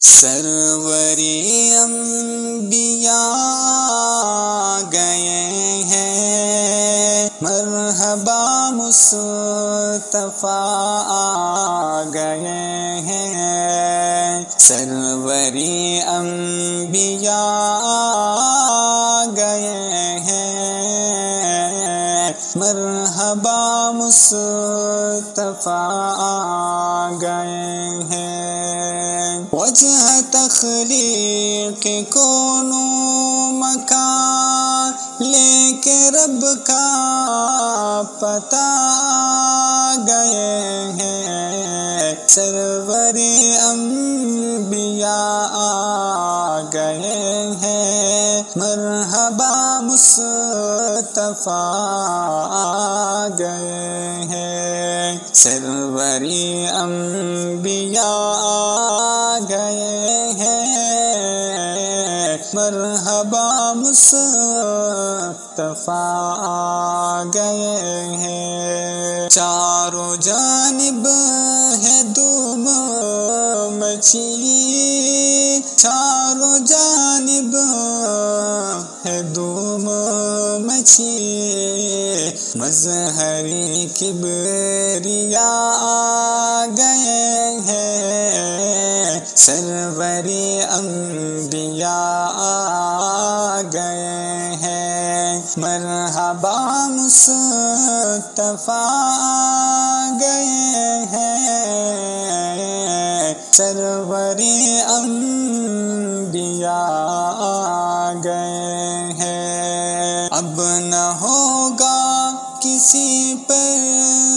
سروری انبیاء گئے ہیں، مرحبا مصطفیٰ آ گئے ہیں۔ سروری انبیاء گئے ہیں، مرحبا مصطفیٰ آ گئے ہیں۔ وجہ تخلیق کونو مکان لے کے رب کا پتہ گئے ہیں۔ سرور انبیاء آ گئے ہیں، مرحبا مصطفیٰ آ گئے ہیں۔ سرور انبیاء آ گئے ہیں، مرحبا مصطفیٰ آ گئے ہیں۔ چاروں جانب ہے دھوم مچی، چاروں جانب ہے دھوم مچی، مظہر کبریا آ گئے ہیں۔ سرور انبیاء آ گئے ہیں، مرحبا مصطفیٰ آ گئے ہیں۔ سرور انبیاء آ گئے ہیں۔ اب نہ ہوگا کسی پر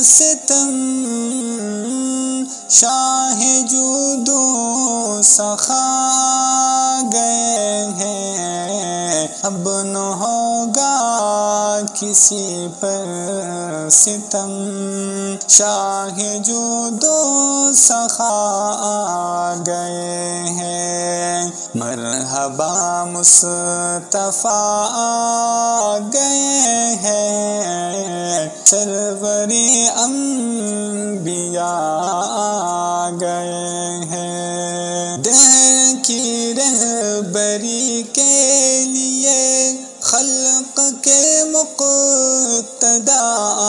ستم، شاہ جود و سخا گئے ہیں۔ اب نہ ہوگا کسی پر ستم، شاہ جود و سخا گئے ہیں۔ مرحبا مصطفیٰ آ گئے ہیں، سرور انبیاء آ گئے ہیں۔ دہر کی رہبری کے لیے خلق کے مقتدی آ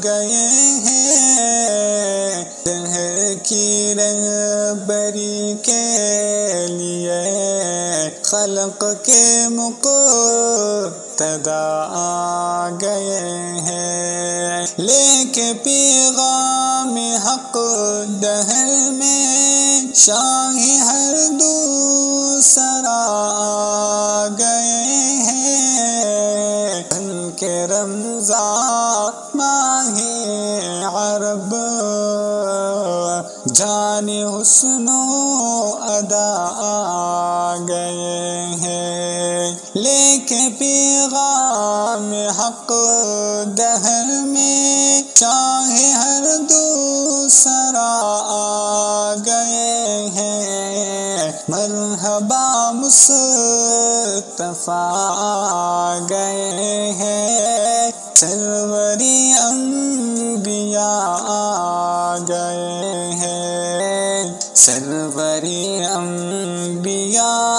گئے ہیں۔ دہر کی رہبری کے لیے خلق کے مقتدی آ گئے ہیں۔ لے کے پیغام حق دہر میں شاہ ہر دوسرا آ گئے ہیں۔ بن کے رمضان ماہ عرب جان حسن و ادا آ گئے ہیں۔ لے کے پیغام حق دہر میں شاہ ہر دوسرا آ گئے ہیں۔ مرحبا مصطفیٰ آ گئے ہیں، سرور انبیاء آ گئے ہیں۔ سرور انبیاء